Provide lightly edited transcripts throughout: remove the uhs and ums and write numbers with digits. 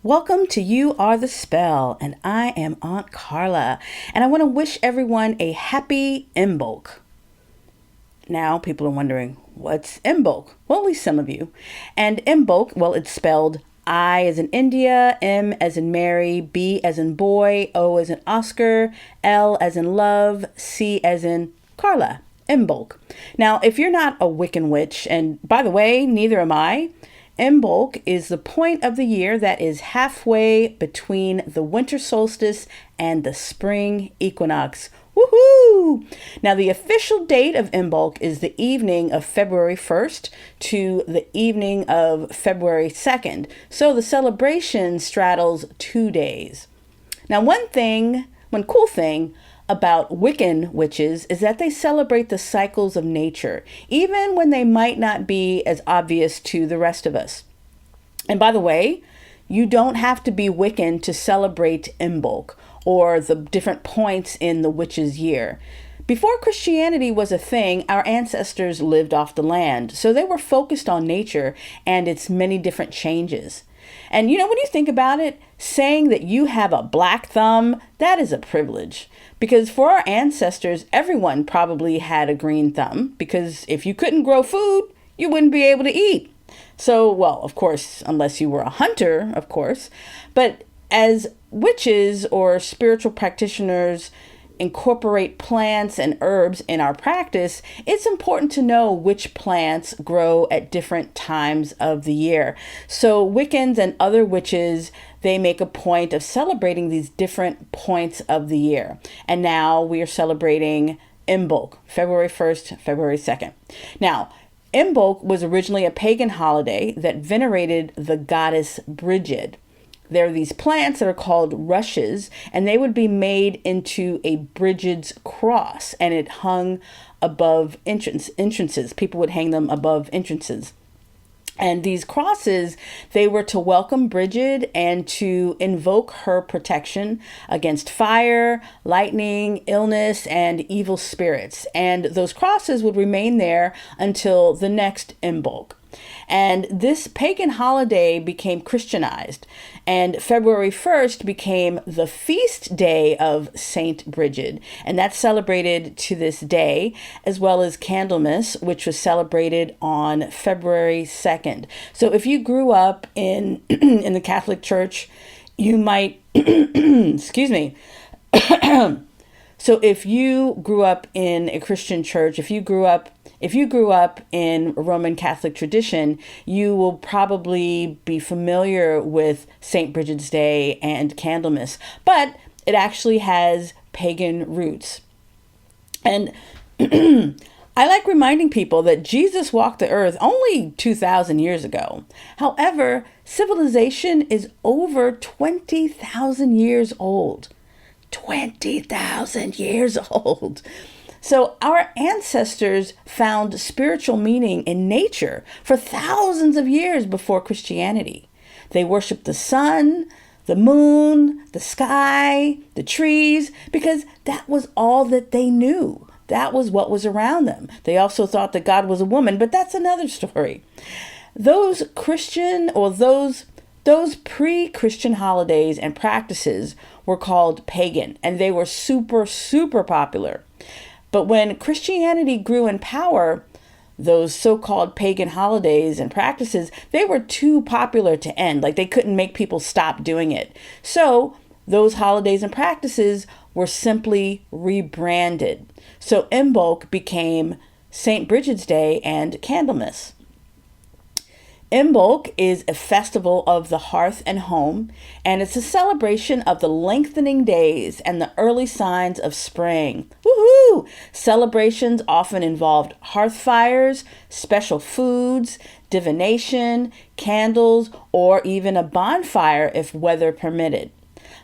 Welcome to You Are the Spell, and I am Aunt Carla, and I want to wish everyone a happy Imbolc. Now, people are wondering, what's Imbolc? Well, at least some of you. And Imbolc, well, it's spelled I as in India, M as in Mary, B as in boy, O as in Oscar, L as in love, C as in Carla. Imbolc. Now, if you're not a Wiccan witch, and by the way, neither am I, Imbolc is the point of the year that is halfway between the winter solstice and the spring equinox. Woohoo! Now, the official date of Imbolc is the evening of February 1st to the evening of February 2nd. So the celebration straddles 2 days. Now, one cool thing about Wiccan witches is that they celebrate the cycles of nature, even when they might not be as obvious to the rest of us. And by the way, you don't have to be Wiccan to celebrate Imbolc or the different points in the witch's year. Before Christianity was a thing, our ancestors lived off the land, so they were focused on nature and its many different changes. And when you think about it, saying that you have a black thumb, that is a privilege. Because for our ancestors, everyone probably had a green thumb, because if you couldn't grow food, you wouldn't be able to eat. So, well, of course, unless you were a hunter, of course. But as witches or spiritual practitioners incorporate plants and herbs in our practice, it's important to know which plants grow at different times of the year. So Wiccans and other witches, they make a point of celebrating these different points of the year. And now we are celebrating Imbolc, February 1st, February 2nd. Now, Imbolc was originally a pagan holiday that venerated the goddess Brigid. There are these plants that are called rushes, and they would be made into a Brigid's cross, and it hung above entrances. People would hang them above entrances. And these crosses, they were to welcome Brigid and to invoke her protection against fire, lightning, illness, and evil spirits. And those crosses would remain there until the next Imbolc. And this pagan holiday became Christianized, and February 1st became the feast day of Saint Brigid, and that's celebrated to this day, as well as Candlemas, which was celebrated on February 2nd. So if you grew up in in the Catholic Church, you might, excuse me, so if you grew up in a Christian church, if you grew up in Roman Catholic tradition, you will probably be familiar with St. Brigid's Day and Candlemas, but it actually has pagan roots. And I like reminding people that Jesus walked the earth only 2,000 years ago. However, civilization is over 20,000 years old. 20,000 years old. So our ancestors found spiritual meaning in nature for thousands of years before Christianity. They worshiped the sun, the moon, the sky, the trees, because that was all that they knew. That was what was around them. They also thought that God was a woman, but that's another story. Those Christian or those pre-Christian holidays and practices were called pagan, and they were super, super popular. But when Christianity grew in power, those so-called pagan holidays and practices, they were too popular to end. Like, they couldn't make people stop doing it. So those holidays and practices were simply rebranded. So Imbolc became St. Brigid's Day and Candlemas. Imbolc is a festival of the hearth and home, and it's a celebration of the lengthening days and the early signs of spring. Woohoo! Celebrations often involved hearth fires, special foods, divination, candles, or even a bonfire if weather permitted.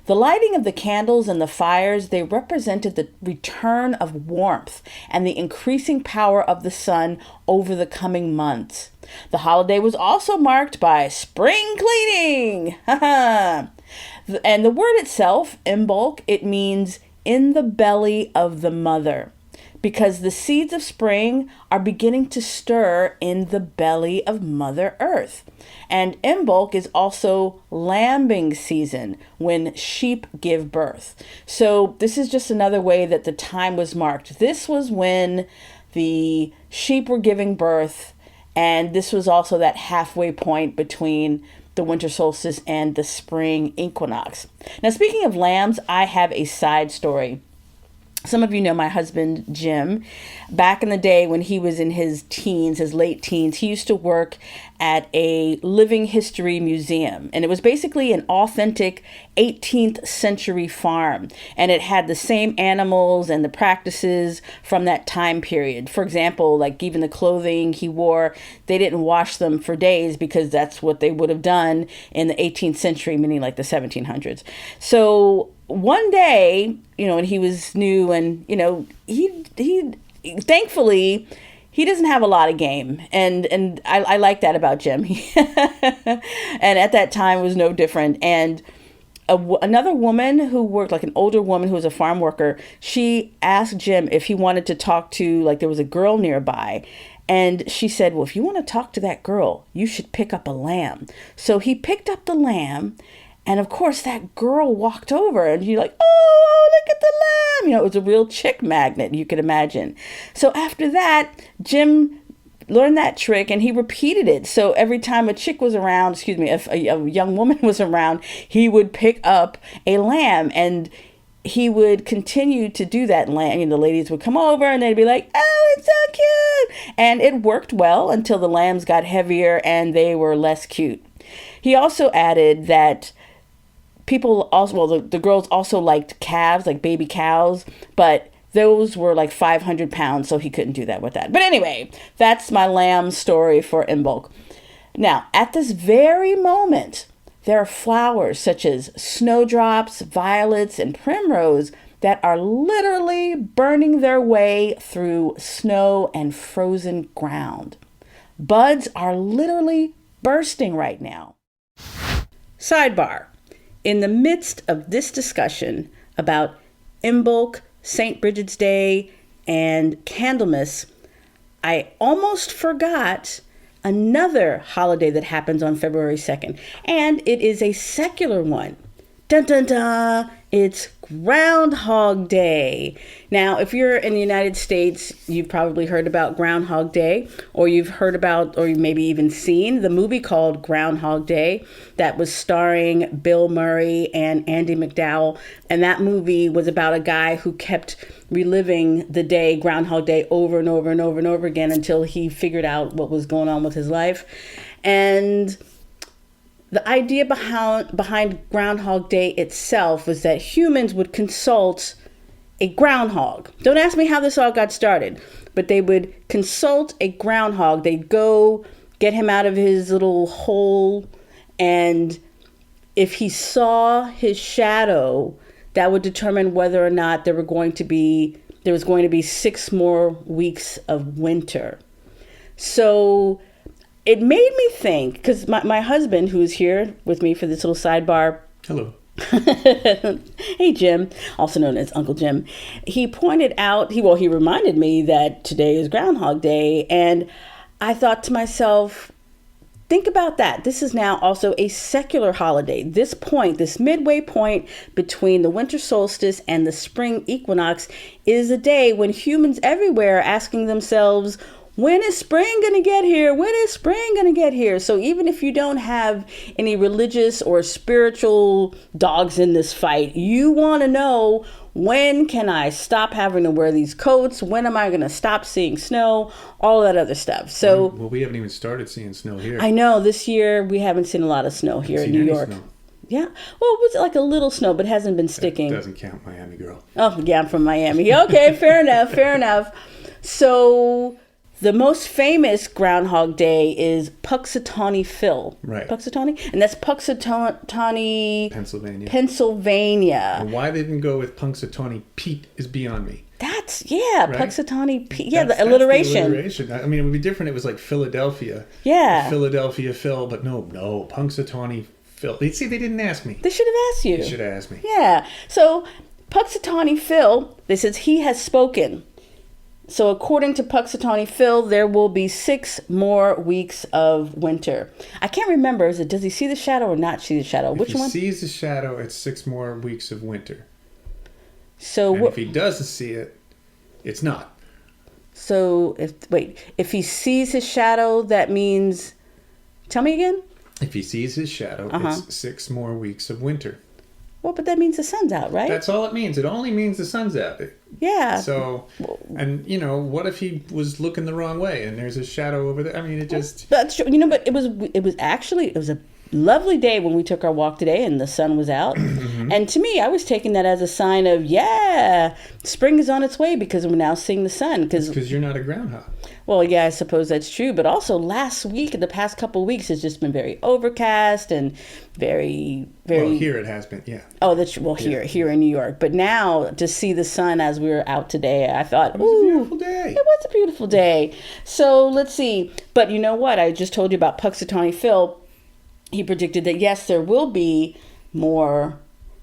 The lighting of the candles and the fires, they represented the return of warmth and the increasing power of the sun over the coming months. The holiday was also marked by spring cleaning. And the word itself, Imbolc, it means in the belly of the mother. because the seeds of spring are beginning to stir in the belly of Mother Earth. And Imbolc is also lambing season, when sheep give birth. So this is just another way that the time was marked. This was when the sheep were giving birth, and this was also that halfway point between the winter solstice and the spring equinox. Now, speaking of lambs, I have a side story. Some of you know my husband, Jim. Back in the day when he was in his teens, his late teens, he used to work at a living history museum. And it was basically an authentic 18th century farm. And it had the same animals and the practices from that time period. For example, like even the clothing he wore, they didn't wash them for days because that's what they would have done in the 18th century, meaning like the 1700s. So one day, and he was new, and he thankfully he doesn't have a lot of game, and I like that about Jim. And at that time was no different. And another woman who worked, like an older woman who was a farm worker, she asked Jim if he wanted to talk to, like, there was a girl nearby. And she said, well, if you want to talk to that girl, you should pick up a lamb. So he picked up the lamb. And of course, that girl walked over, and you're like, oh, look at the lamb. It was a real chick magnet, you could imagine. So after that, Jim learned that trick, and he repeated it. So every time a chick was around, if a young woman was around, he would pick up a lamb, and he would continue to do that. Lamb, the ladies would come over, and they'd be like, oh, it's so cute. And it worked well until the lambs got heavier and they were less cute. He also added that people also, well, the girls also liked calves, like baby cows, but those were like 500 pounds, so he couldn't do that with that. But anyway, that's my lamb story for Imbolc. Now, at this very moment, there are flowers such as snowdrops, violets, and primrose that are literally burning their way through snow and frozen ground. Buds are literally bursting right now. Sidebar. In the midst of this discussion about Imbolc, St. Brigid's Day, and Candlemas, I almost forgot another holiday that happens on February 2nd, and it is a secular one. Dun dun dun! It's Groundhog Day. Now, if you're in the United States, you've probably heard about Groundhog Day, or you've heard about, or maybe even seen the movie called Groundhog Day that was starring Bill Murray and Andie MacDowell. And that movie was about a guy who kept reliving the day, Groundhog Day, over and over and over and over again until he figured out what was going on with his life. And the idea behind Groundhog Day itself was that humans would consult a groundhog. Don't ask me how this all got started, but they would consult a groundhog. They'd go get him out of his little hole, and if he saw his shadow, that would determine whether or not there was going to be 6 more weeks of winter. So it made me think, because my husband, who is here with me for this little sidebar. Hello. Hey, Jim, also known as Uncle Jim. He pointed out, he reminded me that today is Groundhog Day. And I thought to myself, think about that. This is now also a secular holiday. This midway point between the winter solstice and the spring equinox is a day when humans everywhere are asking themselves, when is spring going to get here? When is spring going to get here? So even if you don't have any religious or spiritual dogs in this fight, you want to know, when can I stop having to wear these coats? When am I going to stop seeing snow? All that other stuff. So, well, we haven't even started seeing snow here. I know this year we haven't seen a lot of snow here in New York. Snow. Yeah. Well, it was like a little snow, but it hasn't been sticking. That doesn't count, Miami girl. Oh, yeah, I'm from Miami. Okay, fair enough. So the most famous Groundhog Day is Punxsutawney Phil. Right. Punxsutawney? And that's Punxsutawney, Pennsylvania. And why they didn't go with Punxsutawney Pete is beyond me. Right? Punxsutawney Pete. Yeah, the alliteration. The alliteration. I mean, it would be different. It was like Philadelphia. Yeah. Philadelphia Phil, but no, Punxsutawney Phil. See, they didn't ask me. They should have asked you. They should have asked me. Yeah. So Punxsutawney Phil, they says he has spoken. So according to Puxatawny Phil, there will be 6 more weeks of winter. I can't remember. Does he see the shadow or not see the shadow? Which one? If he sees the shadow, it's 6 more weeks of winter. So and if he doesn't see it, it's not. So if he sees his shadow, that means. Tell me again. If he sees his shadow, it's 6 more weeks of winter. Well, but that means the sun's out, right? That's all it means. It only means the sun's out. Yeah. So, and what if he was looking the wrong way and there's a shadow over there? I mean, it just. That's true. But it was a lovely day when we took our walk today and the sun was out. And to me, I was taking that as a sign of, spring is on its way because we're now seeing the sun. Because you're not a groundhog. Well, yeah, I suppose that's true. But also last week, the past couple of weeks, it's just been very overcast and very, very... Well, here it has been, yeah. Oh, that's here in New York. But now to see the sun as we were out today, I thought, it was a beautiful day. It was a beautiful day. So let's see. But you know what? I just told you about Puxatawny Phil. He predicted that, yes, there will be more...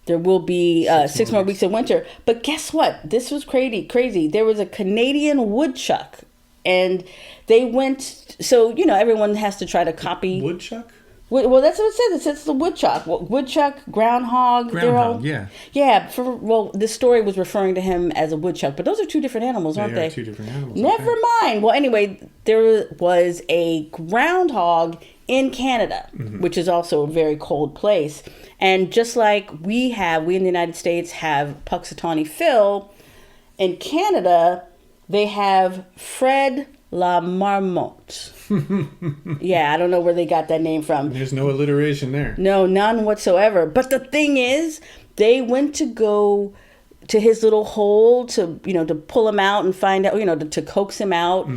There will be 6 more weeks of winter. But guess what? This was crazy. There was a Canadian woodchuck. And they went... So, everyone has to try to copy... Woodchuck? Well, that's what it says. It says the woodchuck. Woodchuck, groundhog. Groundhog, yeah. Yeah. This story was referring to him as a woodchuck. But those are 2 different animals, aren't they? They are 2 different animals. Never mind. Well, anyway, there was a groundhog in Canada, which is also a very cold place. And just like we in the United States have Puxatawny Phil, in Canada, they have Fred la Marmotte. Yeah, I don't know where they got that name from. There's no alliteration there. No, none whatsoever. But the thing is, they went to go to his little hole to pull him out and find out, to coax him out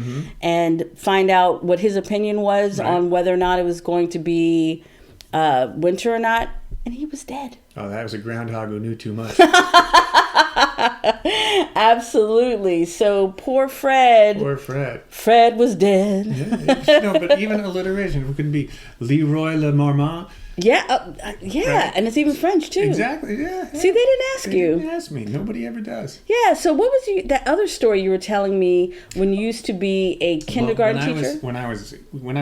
and find out what his opinion was on whether or not it was going to be winter or not. And he was dead. Oh, that was a groundhog who knew too much. Absolutely. So poor Fred. Fred was dead. Yeah. No, but even alliteration. It could be Leroy Le Marmont. Yeah, right. And it's even French too. Exactly, yeah. See, they didn't ask you. They didn't ask me. Nobody ever does. Yeah, so what was that other story you were telling me when you used to be a kindergarten teacher? When I was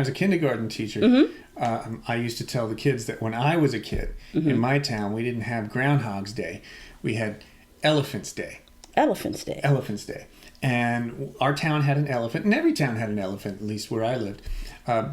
a kindergarten teacher, I used to tell the kids that when I was a kid, in my town, we didn't have Groundhog's Day. We had Elephant's Day. Elephant's Day. And our town had an elephant, and every town had an elephant, at least where I lived.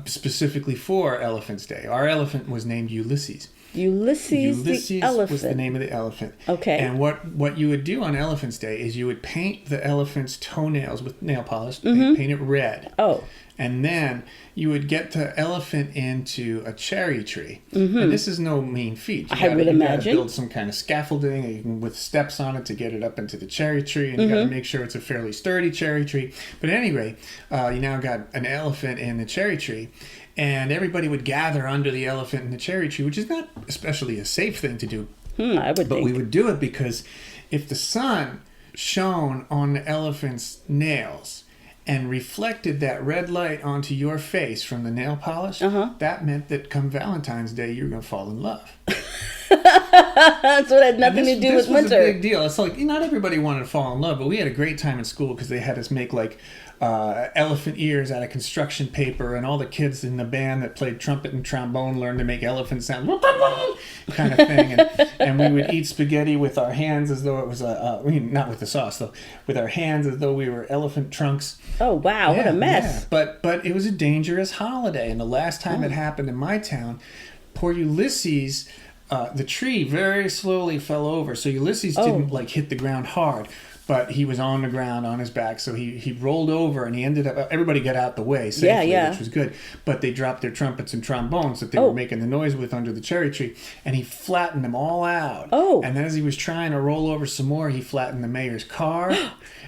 Specifically for Elephant's Day. Our elephant was named Ulysses. Ulysses the elephant. Was the name of the elephant. Okay. And what you would do on Elephant's Day is you would paint the elephant's toenails with nail polish, paint it red. Oh. And then you would get the elephant into a cherry tree. And this is no mean feat. I would imagine. You got to build some kind of scaffolding with steps on it to get it up into the cherry tree. And you got to make sure it's a fairly sturdy cherry tree. But anyway, you now got an elephant in the cherry tree. And everybody would gather under the elephant in the cherry tree, which is not especially a safe thing to do. I would think. But we would do it because if the sun shone on the elephant's nails and reflected that red light onto your face from the nail polish, that meant that come Valentine's Day, you were going to fall in love. So it had nothing to do with winter. This was a big deal. It's like, not everybody wanted to fall in love, but we had a great time in school because they had us make elephant ears out of construction paper, and all the kids in the band that played trumpet and trombone learned to make elephant sound kind of thing. And we would eat spaghetti with our hands as though it was not with the sauce though, with our hands as though we were elephant trunks. Oh wow, what a mess. Yeah. But it was a dangerous holiday, and the last time it happened in my town, poor Ulysses, the tree very slowly fell over. So Ulysses didn't hit the ground hard, but he was on the ground on his back. So he rolled over, and he ended up, everybody got out the way safely, which was good. But they dropped their trumpets and trombones that they were making the noise with under the cherry tree, and he flattened them all out. Oh. And then as he was trying to roll over some more, he flattened the mayor's car.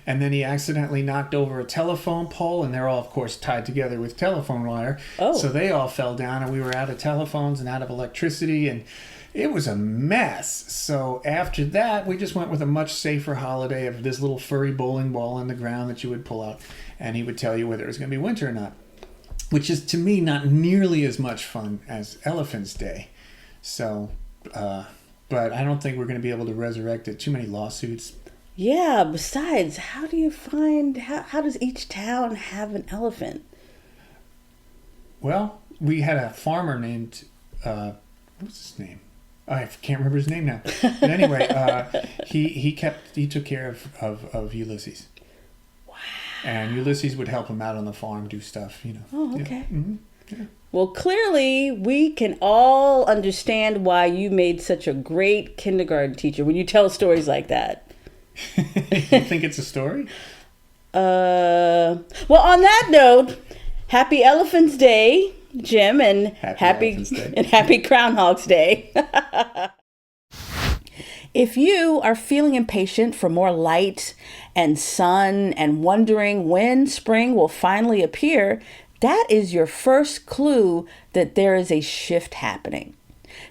And then he accidentally knocked over a telephone pole, and they're all, of course, tied together with telephone wire. Oh. So they all fell down, and we were out of telephones and out of electricity, and it was a mess. So after that, we just went with a much safer holiday of this little furry bowling ball on the ground that you would pull out, and he would tell you whether it was going to be winter or not, which is, to me, not nearly as much fun as Elephant's Day. So, but I don't think we're going to be able to resurrect it. Too many lawsuits. Yeah, besides, how do you find, how does each town have an elephant? Well, we had a farmer named, what's his name? I can't remember his name now. But anyway, he took care of Ulysses. Wow. And Ulysses would help him out on the farm, do stuff, Oh, Yeah. okay. Mm-hmm. Yeah. Well, clearly, we can all understand why you made such a great kindergarten teacher when you tell stories like that. You think it's a story? Well, on that note, happy Elephant's Day, Jim, and happy Groundhog's Day. If you are feeling impatient for more light and sun and wondering when spring will finally appear, that is your first clue that there is a shift happening.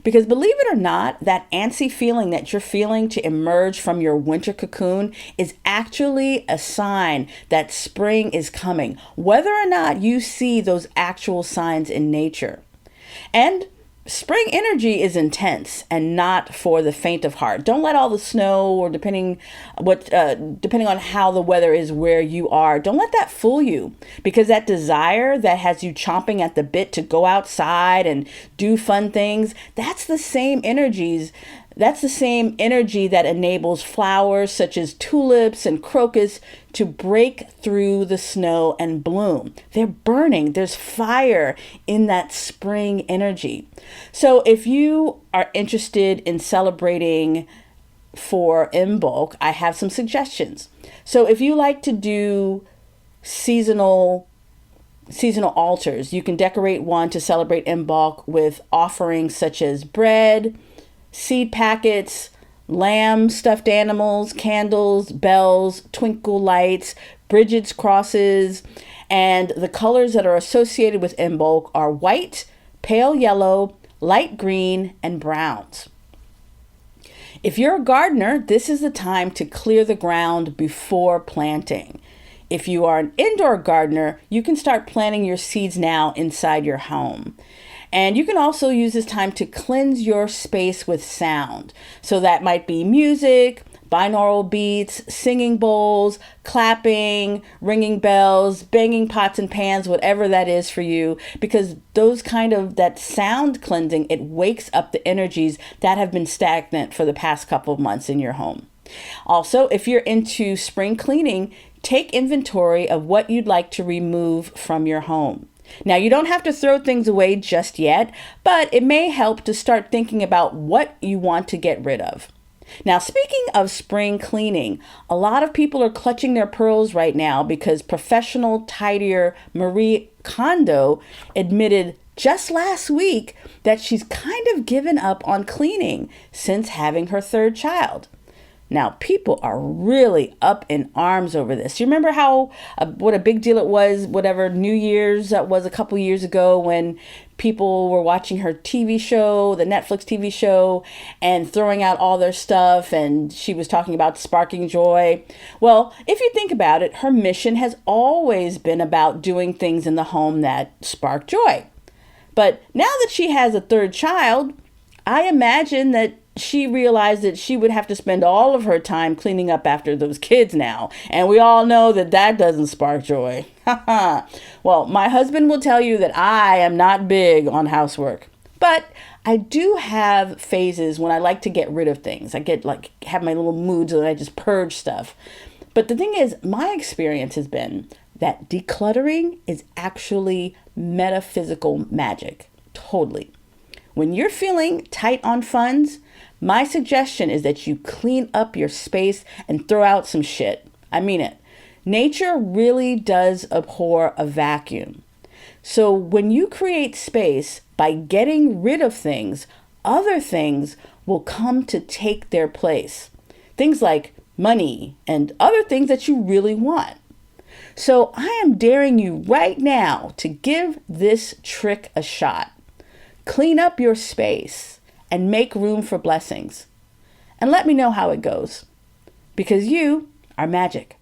Because believe it or not, that antsy feeling that you're feeling to emerge from your winter cocoon is actually a sign that spring is coming, whether or not you see those actual signs in nature. And spring energy is intense and not for the faint of heart. Don't let all the snow, or depending on how the weather is where you are, don't let that fool you, because that desire that has you chomping at the bit to go outside and do fun things, that's the same energy that enables flowers such as tulips and crocus to break through the snow and bloom. They're burning. There's fire in that spring energy. So if you are interested in celebrating for Imbolc, I have some suggestions. So if you like to do seasonal altars, you can decorate one to celebrate Imbolc with offerings such as bread, seed packets, lamb, stuffed animals, candles, bells, twinkle lights, Brigid's crosses, and the colors that are associated with Imbolc are white, pale yellow, light green, and browns. If you're a gardener, this is the time to clear the ground before planting. If you are an indoor gardener, you can start planting your seeds now inside your home. And you can also use this time to cleanse your space with sound. So that might be music, binaural beats, singing bowls, clapping, ringing bells, banging pots and pans, whatever that is for you, because that sound cleansing, it wakes up the energies that have been stagnant for the past couple of months in your home. Also, if you're into spring cleaning, take inventory of what you'd like to remove from your home. Now, you don't have to throw things away just yet, but it may help to start thinking about what you want to get rid of. Now, speaking of spring cleaning, a lot of people are clutching their pearls right now because professional tidier Marie Kondo admitted just last week that she's kind of given up on cleaning since having her third child. Now, people are really up in arms over this. You remember what a big deal it was, whatever New Year's that was a couple years ago, when people were watching her TV show, the Netflix TV show, and throwing out all their stuff, and she was talking about sparking joy. Well, if you think about it, her mission has always been about doing things in the home that spark joy. But now that she has a third child, I imagine that she realized that she would have to spend all of her time cleaning up after those kids now. And we all know that doesn't spark joy. Well, my husband will tell you that I am not big on housework. But I do have phases when I like to get rid of things. I have my little moods and I just purge stuff. But the thing is, my experience has been that decluttering is actually metaphysical magic. Totally. When you're feeling tight on funds, my suggestion is that you clean up your space and throw out some shit. I mean it. Nature really does abhor a vacuum. So when you create space by getting rid of things, other things will come to take their place. Things like money and other things that you really want. So I am daring you right now to give this trick a shot. Clean up your space and make room for blessings. And let me know how it goes, because you are magic.